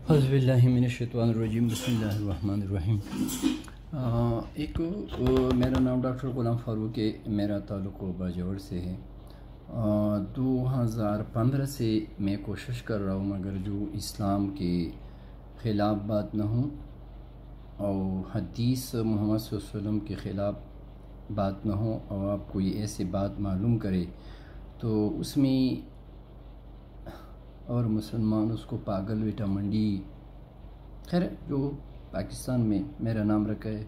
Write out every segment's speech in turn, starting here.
اعوذ باللہ من الشیطان الرجیم بسم اللہ الرحمن الرحیم۔ میرا نام ڈاکٹر غلام فاروق ہے، میرا تعلق باجوڑ سے ہے۔ 2015 سے میں کوشش کر رہا ہوں مگر جو اسلام کے خلاف بات نہ ہوں اور حدیث محمد صلی اللہ علیہ وسلم کے خلاف بات نہ ہو، اور آپ کوئی ایسے بات معلوم کرے تو اس میں اور مسلمان اس کو پاگل ویٹا منڈی، خیر جو پاکستان میں میرا نام رکھا ہے،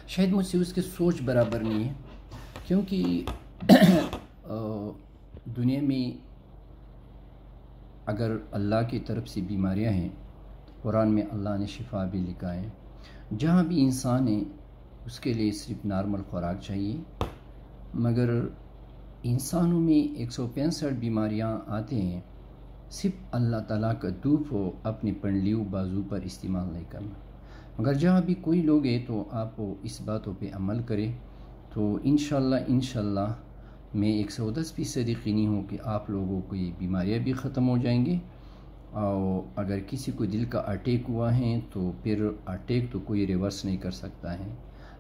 شاید مجھ سے اس کی سوچ برابر نہیں ہے، کیونکہ دنیا میں اگر اللہ کی طرف سے بیماریاں ہیں، قرآن میں اللہ نے شفا بھی لکھا ہے، جہاں بھی انسان ہے اس کے لیے صرف نارمل خوراک چاہیے، مگر انسانوں میں 165 بیماریاں آتے ہیں، صرف اللہ تعالیٰ کا دھوپ ہو اپنی پنڈلیوں بازو پر استعمال نہیں کرنا۔ مگر جہاں بھی کوئی لوگ ہیں تو آپ اس باتوں پہ عمل کریں تو انشاءاللہ میں 110% یقینی ہوں کہ آپ لوگوں کو یہ بیماریاں بھی ختم ہو جائیں گے، اور اگر کسی کو دل کا اٹیک ہوا ہے تو پھر اٹیک تو کوئی ریورس نہیں کر سکتا ہے،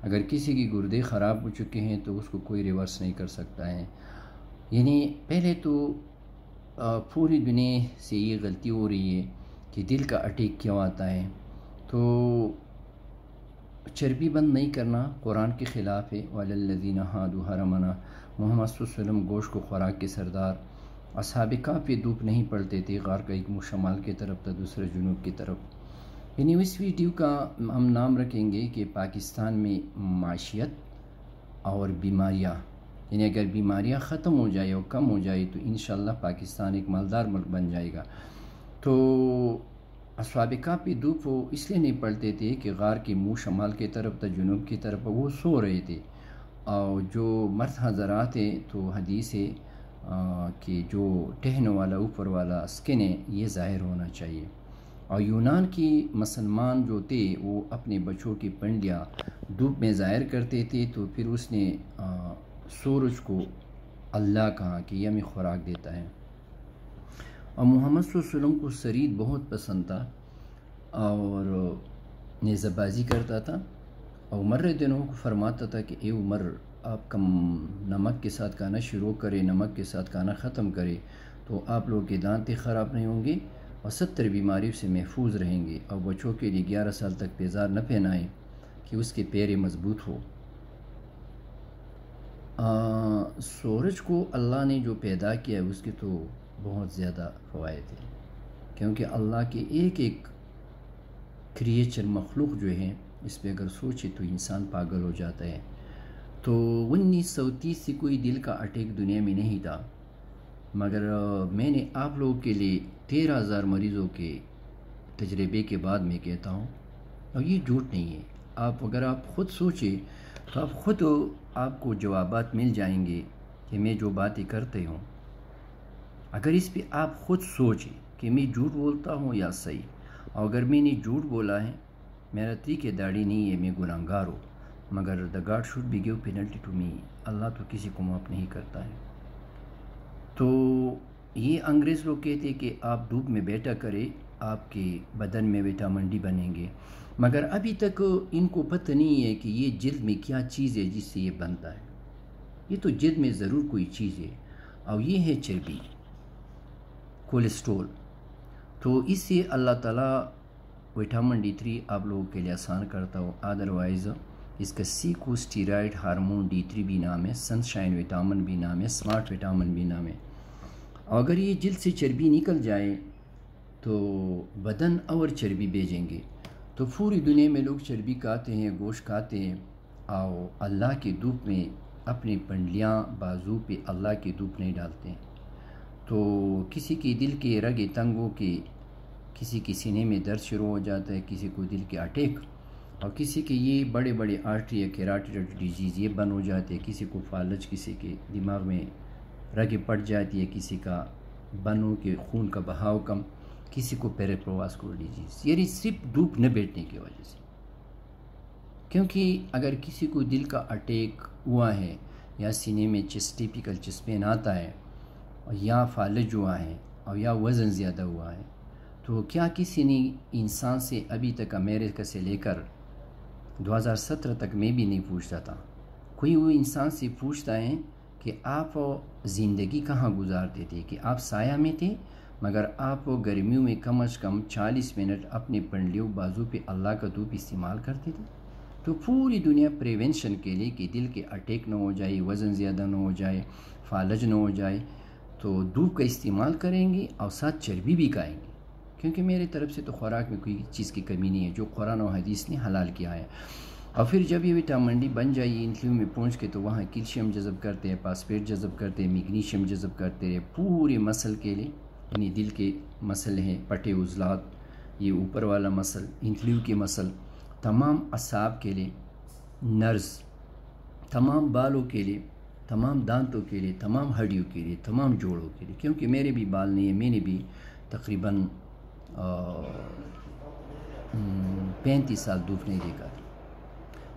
اگر کسی کی گردے خراب ہو چکے ہیں تو اس کو کوئی ریورس نہیں کر سکتا ہے۔ یعنی پہلے تو پوری دنیا سے یہ غلطی ہو رہی ہے کہ دل کا اٹیک کیوں آتا ہے، تو چربی بند نہیں کرنا قرآن کے خلاف ہے۔ وَعَلَى الَّذِينَ هَادُوا حَرَمْنَا، محمد صلی اللہ علیہ وسلم گوشت کو خوراک کے سردار، اصحاب کہف پہ دھوپ نہیں پڑتے تھے، غار کا ایک منہ شمال کی طرف تھا دوسرا جنوب کی طرف۔ یعنی اس ویڈیو کا ہم نام رکھیں گے کہ پاکستان میں معیشت اور بیماریاں، یعنی اگر بیماریاں ختم ہو جائے اور کم ہو جائے تو انشاءاللہ پاکستان ایک مالدار ملک بن جائے گا۔ تو اصحاب کہف پہ دھوپ وہ اس لیے نہیں پڑتے تھے کہ غار کے منہ شمال کی طرف تھا جنوب کی طرف، وہ سو رہے تھے، اور جو مرد حضرات ہیں تو حدیث ہے کہ جو ٹہنے والا اوپر اسکن ہے یہ ظاہر ہونا چاہیے۔ اور یونان کی مسلمان جو تھے وہ اپنے بچوں کی پنڈلیاں دھوپ میں ظاہر کرتے تھے، تو پھر اس نے سورج کو اللہ کہا کہ یہ ہمیں خوراک دیتا ہے۔ اور محمد صلی اللہ علیہ وسلم کو سرید بہت پسند تھا اور نیزہ بازی کرتا تھا، اور عمر رضی اللہ عنہ کو فرماتا تھا کہ اے عمر، آپ کم نمک کے ساتھ کھانا شروع کرے، نمک کے ساتھ کھانا ختم کرے تو آپ لوگوں کے دانت خراب نہیں ہوں گے اور 70 بیماریوں سے محفوظ رہیں گے، اور بچوں کے لیے 11 سال تک پیزار نہ پہنائیں کہ اس کے پیر مضبوط ہو۔ سورج کو اللہ نے جو پیدا کیا ہے اس کے تو بہت زیادہ فوائد ہیں، کیونکہ اللہ کے ایک ایک کریچر مخلوق جو ہے اس پہ اگر سوچے تو انسان پاگل ہو جاتا ہے۔ تو 1930 سے کوئی دل کا اٹیک دنیا میں نہیں تھا، مگر میں نے آپ لوگوں کے لیے 13,000 مریضوں کے تجربے کے بعد میں کہتا ہوں، اور یہ جھوٹ نہیں ہے، اگر آپ خود سوچیں تو آپ خود آپ کو جوابات مل جائیں گے کہ میں جو باتیں کرتے ہوں، اگر اس پہ آپ خود سوچیں کہ میں جھوٹ بولتا ہوں یا صحیح، اور اگر میں نے جھوٹ بولا ہے، میرا طریقہ داڑھی نہیں ہے، میں گناہگار ہوں، مگر the God should be give penalty to me، اللہ تو کسی کو معاف نہیں کرتا ہے۔ تو یہ انگریز لوگ کہتے ہیں کہ آپ دھوپ میں بیٹھا کرے، آپ کے بدن میں وٹامن ڈی بنیں گے، مگر ابھی تک ان کو پتہ نہیں ہے کہ یہ جلد میں کیا چیز ہے جس سے یہ بنتا ہے۔ یہ تو جلد میں ضرور کوئی چیز ہے، اور یہ ہے چربی، کولیسٹرول۔ تو اس سے اللہ تعالیٰ وٹامن D3 آپ لوگوں کے لیے آسان کرتا ہو، ادروائز اس کا سیکوسٹیرائڈ ہارمون D3 بھی نام ہے، سن شائن وٹامن بھی نام ہے، سمارٹ وٹامن بھی نام ہے۔ اور اگر یہ جلد سے چربی نکل جائے تو بدن اور چربی بھیجیں گے، تو پوری دنیا میں لوگ چربی کھاتے ہیں، گوشت کھاتے ہیں، اور اللہ کی دھوپ میں اپنی پنڈلیاں بازو پہ اللہ کی دھوپ نہیں ڈالتے ہیں۔ تو کسی کی دل کے رگیں تنگ ہو کے، کسی کے سینے میں درد شروع ہو جاتا ہے، کسی کو دل کے اٹیک، اور کسی کے یہ بڑے بڑے آرٹری یا کیراٹیڈ ڈیزیز یہ بن ہو جاتے ہیں، کسی کو فالج، کسی کے دماغ میں رگیں پڑ جاتی ہے، کسی کا بن ہو کے خون کا بہاؤ کم، کسی کو پیریپروواسکولر ڈیزیز، یعنی صرف دھوپ نہ بیٹھنے کی وجہ سے۔ کیونکہ اگر کسی کو دل کا اٹیک ہوا ہے یا سینے میں ٹیپیکل چیسٹ پین آتا ہے، یا فالج ہوا ہے، اور یا وزن زیادہ ہوا ہے، تو کیا کسی نے انسان سے ابھی تک امریکہ سے لے کر 2017 تک میں بھی نہیں پوچھتا تھا، کوئی وہ انسان سے پوچھتا ہے کہ آپ زندگی کہاں گزارتے تھے، کہ آپ سایہ میں تھے مگر آپ گرمیوں میں کم از کم 40 منٹ اپنے پنڈلیوں بازو پہ اللہ کا دھوپ استعمال کرتے تھے؟ تو پوری دنیا پریونشن کے لیے کہ دل کے اٹیک نہ ہو جائے، وزن زیادہ نہ ہو جائے، فالج نہ ہو جائے، تو دھوپ کا استعمال کریں گے اور ساتھ چربی بھی کھائیں گے، کیونکہ میرے طرف سے تو خوراک میں کوئی چیز کی کمی نہیں ہے جو قرآن و حدیث نے حلال کیا ہے۔ اور پھر جب یہ وٹامن ڈی بن جائے انٹلیو میں پہنچ کے تو وہاں کیلشیم جذب کرتے ہیں، فاسفیٹ جذب کرتے ہیں، میگنیشیم جذب کرتے ہیں، پورے مسل کے لیے، یعنی دل کے مسل ہیں، پٹے عضلات، یہ اوپر والا مسل، انٹلیو کے مسل، تمام اعصاب کے لیے، نرز، تمام بالوں کے لیے، تمام دانتوں کے لیے، تمام ہڈیوں کے لیے، تمام جوڑوں کے لیے، کیونکہ میرے بھی بال نہیں ہیں، میں نے بھی تقریباً 35 سال دھوپ نہیں دیکھا تھا،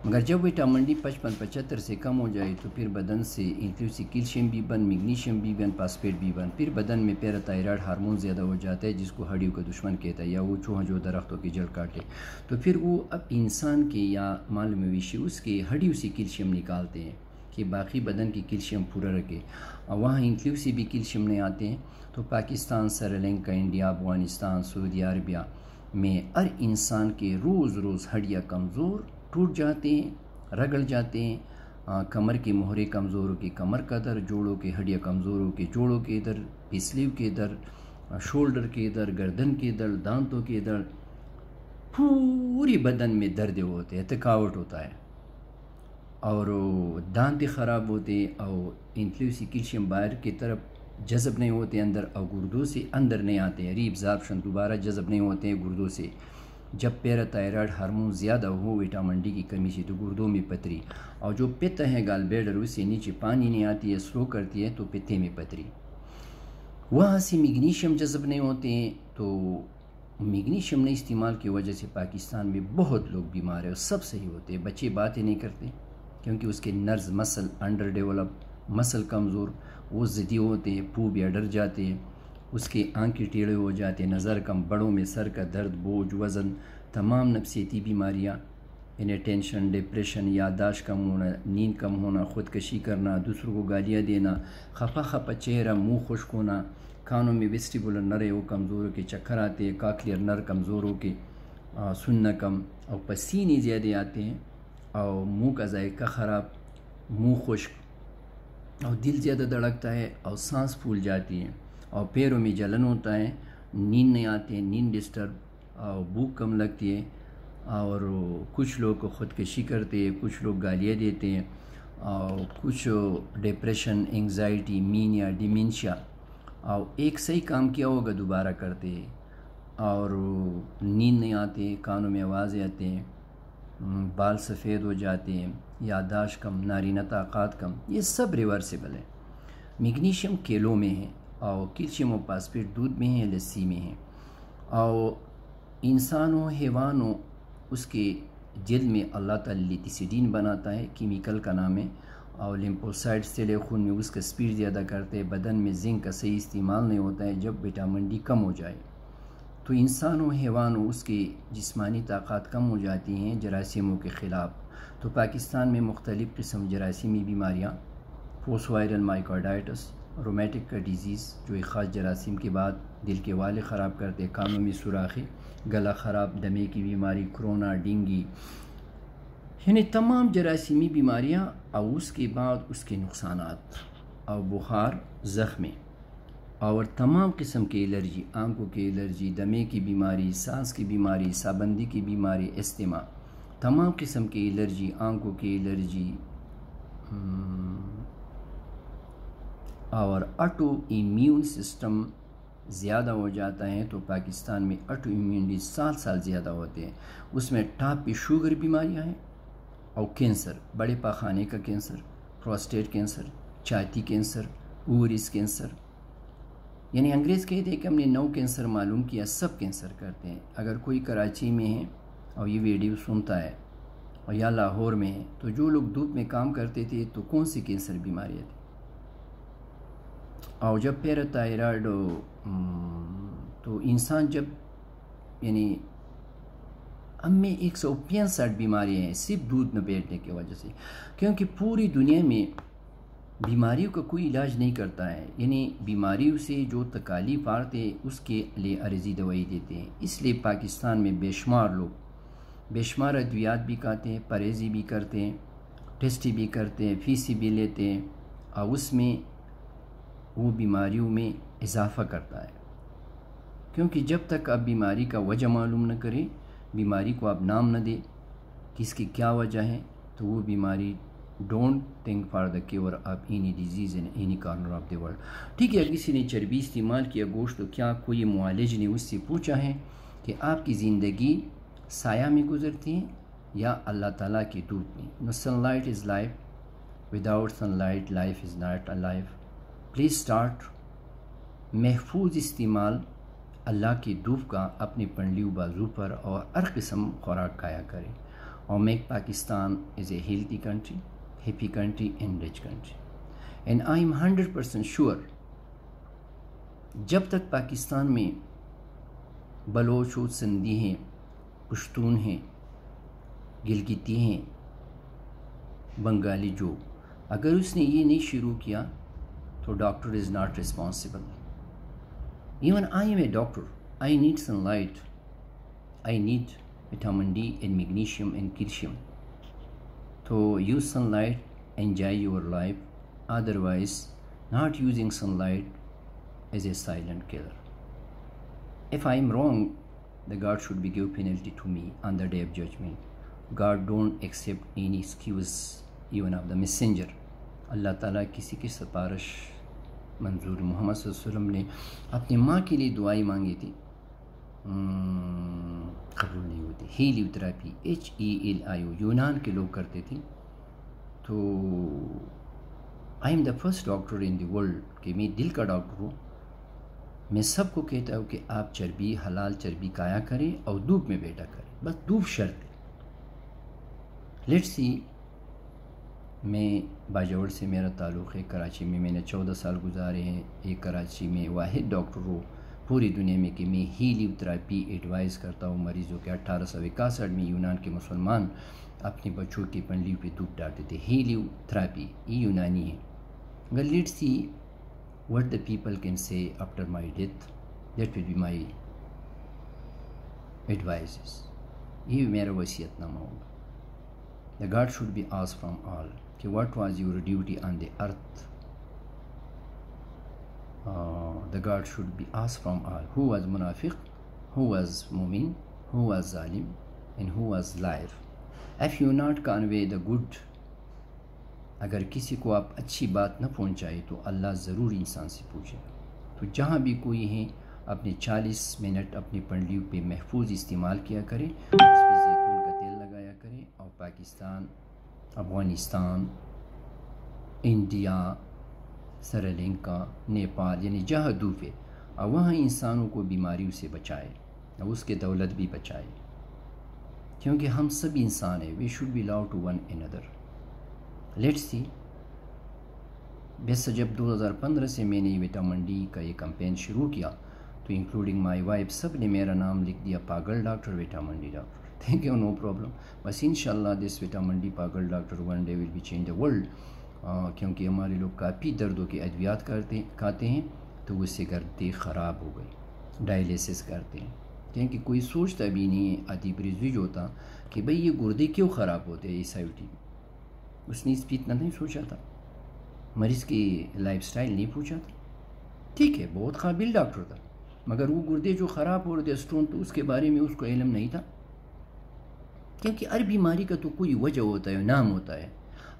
مگر جب وٹامن ڈی 55-75 سے کم ہو جائے تو پھر بدن سے انٹلیو سے کیلشیم بھی بن، میگنیشیم بھی بن، فاسفیٹ بھی بن، پھر بدن میں پیراتائرائڈ ہارمون زیادہ ہو جاتا ہے جس کو ہڈیوں کا دشمن کہتا ہے، یا وہ چوہا جو درختوں کی جڑ کاٹے، تو پھر وہ اب انسان کے یا مال مویشی اس کے ہڈیوں سے کیلشیم نکالتے ہیں کہ باقی بدن کی کیلشیم پورا رکھے، اور وہاں انٹلیو سے بھی کیلشیم نہیں آتے ہیں، تو پاکستان، سری لنکا، انڈیا، افغانستان، سعودی عربیہ میں ہر انسان کے روز روز ہڈیاں کمزور ٹوٹ جاتے ہیں، رگڑ جاتے ہیں، کمر کے مہرے کمزور ہو کے کمر کا درد، جوڑوں کے ہڈیاں کمزور ہو کے جوڑوں کے درد، پسلیو کے درد، شولڈر کے درد، گردن کے درد، دانتوں کے درد، پوری بدن میں درد ہوتے ہیں، تھکاوٹ ہوتا ہے، اور دانت خراب ہوتے، اور انٹلیو سے کیلشیم باہر کی طرف جذب نہیں ہوتے اندر، اور گردوں سے اندر نہیں آتے ہیں، ری ایبزارپشن دوبارہ جذب نہیں ہوتے ہیں گردوں سے، جب پیراتائرائڈ ہارمون زیادہ ہو وٹامن ڈی کی کمی سے تو گردوں میں پتری، اور جو پتا ہے گال بیڈر اس سے نیچے پانی نہیں آتی ہے، سلو کرتی ہے تو پتے میں پتری، وہاں سے میگنیشیم جذب نہیں ہوتے ہیں، تو میگنیشیم نہیں استعمال کی وجہ سے پاکستان میں بہت لوگ بیمار ہیں، اور سب صحیح ہوتے ہیں، بچے باتیں نہیں کرتے کیونکہ اس کے نرز مسل انڈر ڈیولپ، مسل کمزور، وہ ضدی ہوتے ہیں، پھوب یا ڈر جاتے ہیں، اس کے آنکھیں ٹیڑھے ہو جاتے ہیں، نظر کم، بڑوں میں سر کا درد، بوجھ، وزن، تمام نفسیاتی بیماریاں، انہیں ٹینشن، ڈپریشن، یادداشت کم ہونا، نیند کم ہونا، خودکشی کرنا، دوسروں کو گالیاں دینا، خفا چہرہ، منہ خشک ہونا، کانوں میں ویسٹیبولر نر ہے وہ کمزور ہو کے چکر آتے ہیں، کاکلیئر نر کمزور ہو کے سننا کم، اور پسینے زیادہ آتے ہیں، اور منہ کا ذائقہ خراب، منہ خشک، اور دل زیادہ دھڑکتا ہے، اور سانس پھول جاتی ہے، اور پیروں میں جلن ہوتا ہے، نیند نہیں آتی ہے، نیند ڈسٹرب، اور بھوک کم لگتی ہے، اور کچھ لوگ خودکشی کرتے ہیں، کچھ لوگ گالیاں دیتے ہیں، اور کچھ ڈپریشن، انگزائٹی، مینیا، ڈیمینشیا، اور ایک صحیح کام کیا ہوگا دوبارہ کرتے ہیں، اور نیند نہیں آتی، کانوں میں آوازیں آتے ہیں، بال سفید ہو جاتے ہیں، یادداشت کم، نارینہ طاقت کم، یہ سب ریورسیبل ہے۔ میگنیشیم کیلوں میں ہے، اور کیلشیم و فاسفیٹ دودھ میں ہے، لسی میں ہے، اور انسان و حیوان ہو اس کے جلد میں اللہ تعالی لیتیسیڈین بناتا ہے، کیمیکل کا نام ہے، اور لیمفوسائٹ سیل خون میں اس کا سپیڈ زیادہ کرتے ہیں، بدن میں زنک کا صحیح استعمال نہیں ہوتا ہے جب وٹامن ڈی کم ہو جائے، تو انسان و حیوان ہو اس کی جسمانی طاقت کم ہو جاتی ہیں جراثیموں کے خلاف، تو پاکستان میں مختلف قسم جراثیمی بیماریاں، پوسٹ وائرل مائیکارڈائٹس، رومیٹک کا ڈیزیز جو ایک خاص جراثیم کے بعد دل کے والے خراب کرتے، کانوں میں سوراخی، گلا خراب، دمے کی بیماری، کرونا، ڈینگی، یعنی تمام جراثیمی بیماریاں، اور اس کے بعد اس کے نقصانات، اور بخار، زخمی، اور تمام قسم کی الرجی، آنکھوں کی الرجی، دمے کی بیماری، سانس کی بیماری، سابندی کی بیماری، استما، تمام قسم کی الرجی، آنکھوں کی الرجی، اور آٹو ایمیون سسٹم زیادہ ہو جاتا ہے، تو پاکستان میں آٹو ایمیونٹی سال زیادہ ہوتے ہیں، اس میں ٹاپ پہ شوگر بیماریاں ہیں، اور کینسر، بڑے پاخانے کا کینسر، پروسٹیٹ کینسر، چھاتی کینسر، اوریس کینسر، یعنی انگریز کہتے ہیں کہ ہم نے 9 کینسر معلوم کیا، سب کینسر کرتے ہیں۔ اگر کوئی کراچی میں ہے اور یہ ویڈیو سنتا ہے، اور یا لاہور میں ہے، تو جو لوگ دھوپ میں کام کرتے تھے تو کون سی کینسر بیماریاں تھیں، اور جب پیراتائرائڈ تو انسان جب یعنی ہم میں 165 بیماریاں ہیں صرف دودھ نہ بیٹھنے کی وجہ سے، کیونکہ پوری دنیا میں بیماریوں کا کوئی علاج نہیں کرتا ہے، یعنی بیماریوں سے جو تکالیف آتے ہیں اس کے لیے عارضی دوائی دیتے ہیں۔ اس لیے پاکستان میں بے شمار لوگ بے شمار ادویات بھی کھاتے ہیں، پرہیزی بھی کرتے ہیں، ٹیسٹ بھی کرتے ہیں، فیسی بھی لیتے ہیں، اور اس میں وہ بیماریوں میں اضافہ کرتا ہے، کیونکہ جب تک آپ بیماری کا وجہ معلوم نہ کریں، بیماری کو آپ نام نہ دیں کہ اس کی کیا وجہ ہے، تو وہ بیماری don't think for the cure of any disease in any corner of the world. ٹھیک ہے، اگر کسی نے چربی استعمال کیا گوشت، تو کیا کوئی معالج نے اس سے پوچھا ہے کہ آپ کی زندگی سایہ میں گزرتی ہے یا اللہ تعالیٰ کی دھوپ میں؟ No sunlight is life, without sunlight life is not a life. Please start محفوظ استعمال اللہ کی دھوپ کا اپنے پنڈلیو بازو پر، اور ہر قسم خوراک کھایا کریں، اور make Pakistan is a healthy country, happy country and rich country. And I am 100% sure جب تک پاکستان میں بلوچ و سندھی ہیں، پشتون ہیں، گلگتی ہیں، بنگالی، جو اگر اس نے یہ نہیں شروع کیا تو doctor is not responsible. Even I am a doctor, I need sunlight, I need vitamin D and magnesium and calcium. So use sunlight, enjoy your life. Otherwise, not using sunlight is a silent killer. If I am wrong, the God should be give penalty to me on the day of judgment. God don't accept any excuse even of the messenger. اللہ تعالیٰ کسی کی سفارش منظور، محمد صلی اللہ علیہ وسلم نے اپنی ماں کے لیے دعائی مانگی تھی، قبول نہیں ہوتی. ہیلیو تھراپی، HELIO، یونان کے لوگ کرتے تھے. تو I am the first doctor in the world کہ میں دل کا ڈاکٹر ہوں. میں سب کو کہتا ہوں کہ آپ چربی، حلال چربی کھایا کریں اور دھوپ میں بیٹھا کریں، بس دھوپ شرط ہے. لیٹس سی، میں باجوڑ سے میرا تعلق ہے، کراچی میں نے 14 سال گزارے ہیں. ایک کراچی میں واحد ڈاکٹر ہوں پوری دنیا میں کہ میں ہیلیو تھراپی ایڈوائز کرتا ہوں مریضوں کے. 1861 میں یونان کے مسلمان اپنے بچوں کی پنڈلیوں پہ دھوپ ڈالتے تھے. ہیلیو تھراپی یہ یونانی ہے. اگر let's see what the people can say after my death, that will be my advices. یہ میرا وصیت نامہ ہوگا. The God should be asked from all کہ what was your duty on the earth. The God should be asked from all who was munafiq, who was mu'min, who was zalim, and who was liar. If you not convey the good، اگر کسی کو آپ اچھی بات نہ پہنچائے تو اللہ ضرور انسان سے پوچھے گا. تو جہاں بھی کوئی ہیں اپنے 40 منٹ اپنی پنڈلیوں پہ محفوظ استعمال کیا کریں، اس پہ زیتون کا تیل لگایا کریں. اور پاکستان، افغانستان، انڈیا، سری لنکا، نیپال، یعنی جہاں دھوپ ہے، اور وہاں انسانوں کو بیماریوں سے بچائے اور اس کے دولت بھی بچائے، کیونکہ ہم سب انسان ہیں. We should be love to one another. Let's see, ویسے جب 2015 سے میں نے وٹامن ڈی کا یہ کمپین شروع کیا تو انکلوڈنگ مائی وائف سب نے میرا نام لکھ دیا پاگل doctor, vitamin D doctor. Thank you, no problem. بس انشاءاللہ دس وٹامن ڈی پاگل doctor one day will be change the world. کیونکہ ہمارے لوگ کافی دردوں کی ادویات کھاتے ہیں تو اس سے گردے خراب ہو گئی، ڈائلیسس کرتے ہیں. کیونکہ کوئی سوچتا بھی نہیں ہے، آتی پریزویج ہوتا کہ بھئی یہ گردے کیوں خراب ہوتے ہیں اس IOT میں. اس نے اس پہ اتنا نہیں سوچا تھا، مریض کی لائف سٹائل نہیں پوچھا تھا. ٹھیک ہے، بہت قابل ڈاکٹر تھا، مگر وہ گردے جو خراب ہو رہے تھے اسٹون، تو اس کے بارے میں اس کو علم نہیں تھا. کیونکہ ہر بیماری کا تو کوئی وجہ ہوتا ہے، نام ہوتا ہے.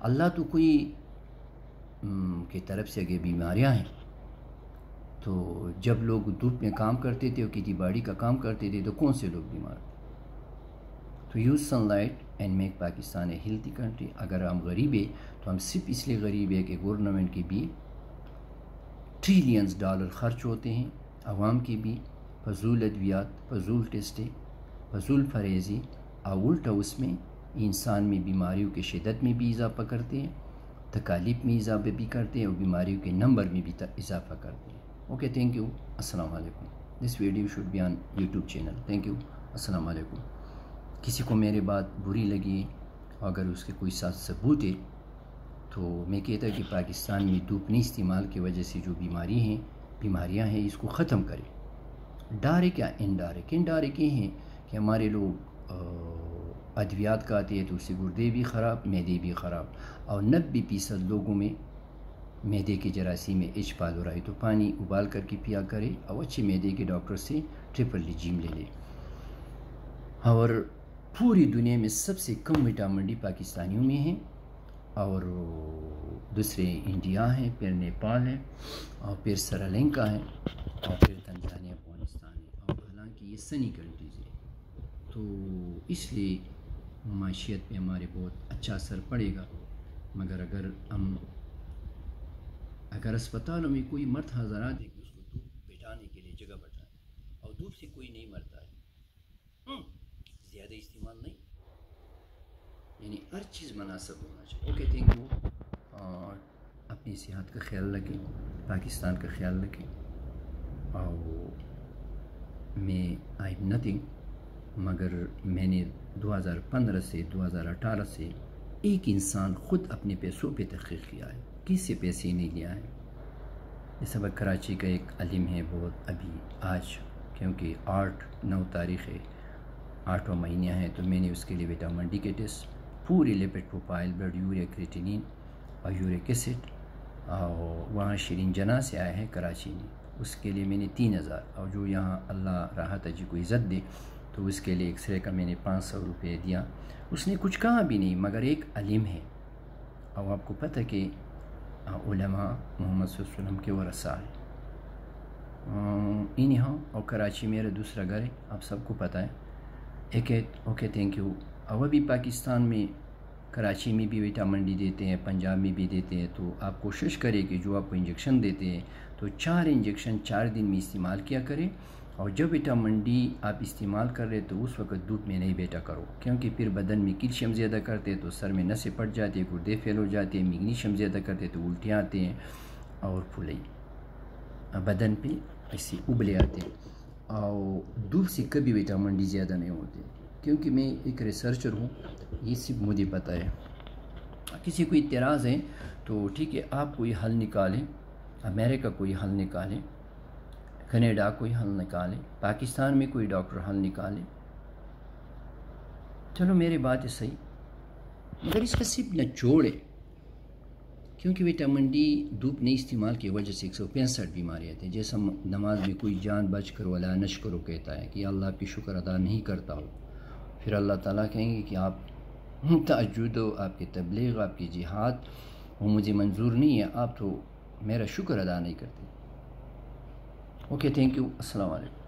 اللہ تو کوئی کی طرف سے اگر بیماریاں ہیں تو جب لوگ دھوپ میں کام کرتے تھے اور کھیتی باڑی کا کام کرتے تھے تو کون سے لوگ بیمار تھے. تو use sunlight and make Pakistan a healthy country. اگر ہم غریب ہیں تو ہم صرف اس لیے غریب ہیں کہ گورنمنٹ کے بھی ٹریلینز ڈالر خرچ ہوتے ہیں، عوام کے بھی فضول ادویات، فضول ٹیسٹیں، فضول فریضی، اور الٹا اس میں انسان میں بیماریوں کی شدت میں بھی اضافہ کرتے ہیں، تکالیف میں اضافہ بھی کرتے ہیں، اور بیماریوں کے نمبر میں بھی اضافہ کرتے ہیں. اوکے، تھینک یو، السلام علیکم. This video should be on YouTube channel. Thank you. السلام علیکم. کسی کو میرے بات بری لگی اگر اس کے کوئی ساتھ ثبوت ہے تو میں کہتا کہ پاکستان میں دھوپنی استعمال کی وجہ سے جو بیماریاں ہیں اس کو ختم کرے. ڈائریکٹ یا انڈائریکٹ یہ ہیں کہ ہمارے لوگ ادویات کھاتے ہیں تو اس سے گردے بھی خراب، معدے بھی خراب، اور 90% لوگوں میں معدے کے جراثیم میں ایچ پالورائی. تو پانی ابال کر کے پیا کرے اور اچھے معدے کے ڈاکٹر سے ٹرپل جیم لے لے. اور پوری دنیا میں سب سے کم وٹامن ڈی پاکستانیوں میں ہیں، اور دوسرے انڈیا ہیں، پھر نیپال ہے، اور پھر سری لنکا ہے، اور پھر تنزانیہ، افغانستان ہے. اور حالانکہ یہ سنی کنٹریز ہے تو اس لیے معاشیت پہ ہمارے بہت اچھا اثر پڑے گا. مگر اگر اسپتالوں میں کوئی مرد حضرات ہے کہ اس کو دھوپ بٹھانے کے لیے جگہ بٹھائے، اور دھوپ سے کوئی نہیں مرتا ہے، زیادہ استعمال نہیں، یعنی ہر چیز مناسب ہونا چاہیے. Okay, thank you. اور اپنی صحت کا خیال رکھیں، پاکستان کا خیال رکھیں. اور میں آئی ایم نتھنگ، مگر میں نے 2015 سے 2018 سے ایک انسان خود اپنے پیسوں پہ تحقیق کیا ہے، کسی سے پیسے نہیں لیا ہے. یہ سبق کراچی کا ایک علم ہے بہت ابھی آج، کیونکہ 9 تاریخ ہے، 8واں مہینہ ہے، تو میں نے اس کے لیے وٹامن ڈی کے ٹیسٹ، پوری لپڈ پروفائل، بلڈ یوریا کریٹینین اور یورک ایسڈ، اور وہاں شیرین جناح سے آیا ہے کراچی میں، اس کے لیے میں نے 3000، اور جو یہاں اللہ راحت جی کو عزت دے تو اس کے لیے ایکس رے کا میں نے 500 روپے دیا. اس نے کچھ کہا بھی نہیں، مگر ایک علم ہے. اور آپ کو پتہ کہ علماء محمد صلی اللہ علیہ وسلم کے ورثہ ہیں. انہاں اور کراچی میرا دوسرا گھر ہے، آپ سب کو پتہ ہے. Okay, thank you. اور بھی پاکستان میں کراچی میں بھی وٹامن ڈی دیتے ہیں، پنجاب میں بھی دیتے ہیں. تو آپ کوشش کریں کہ جو آپ کو انجیکشن دیتے ہیں تو 4 انجیکشن 4 دن میں استعمال کیا کریں. اور جب وٹامن ڈی آپ استعمال کر رہے تو اس وقت دھوپ میں نہیں بیٹھا کرو، کیونکہ پھر بدن میں کیلشیم زیادہ کرتے تو سر میں نسیں پڑ جاتی ہیں، گردے فیل ہو جاتے ہیں. میگنیشیم زیادہ کرتے تو الٹیاں آتے ہیں اور پھولئی بدن پہ ایسے ابلے آتے ہیں. اور دھوپ سے کبھی وٹامن ڈی زیادہ نہیں ہوتے، کیونکہ میں ایک ریسرچر ہوں، یہ صرف مجھے پتہ ہے. کسی کو اعتراض ہے تو ٹھیک ہے، آپ کوئی حل نکالیں، امریکہ کوئی حل نکالیں، کینیڈا کوئی حل نکالے، پاکستان میں کوئی ڈاکٹر حل نکالے. چلو میری بات ہے صحیح، مگر اس کا صرف نچوڑ ہے، کیونکہ وٹامن ڈی دھوپ نہیں استعمال کی وجہ سے 165 بیماریاں تھیں. جیسا نماز میں کوئی جان بچ کر ولا نشکرو کہتا ہے کہ اللہ کی شکر ادا نہیں کرتا ہو، پھر اللہ تعالیٰ کہیں گے کہ آپ تہجد و آپ کی تبلیغ، آپ کی جہاد وہ مجھے منظور نہیں ہے، آپ تو میرا شکر ادا نہیں کرتے. Okay, thank you. السلام علیکم.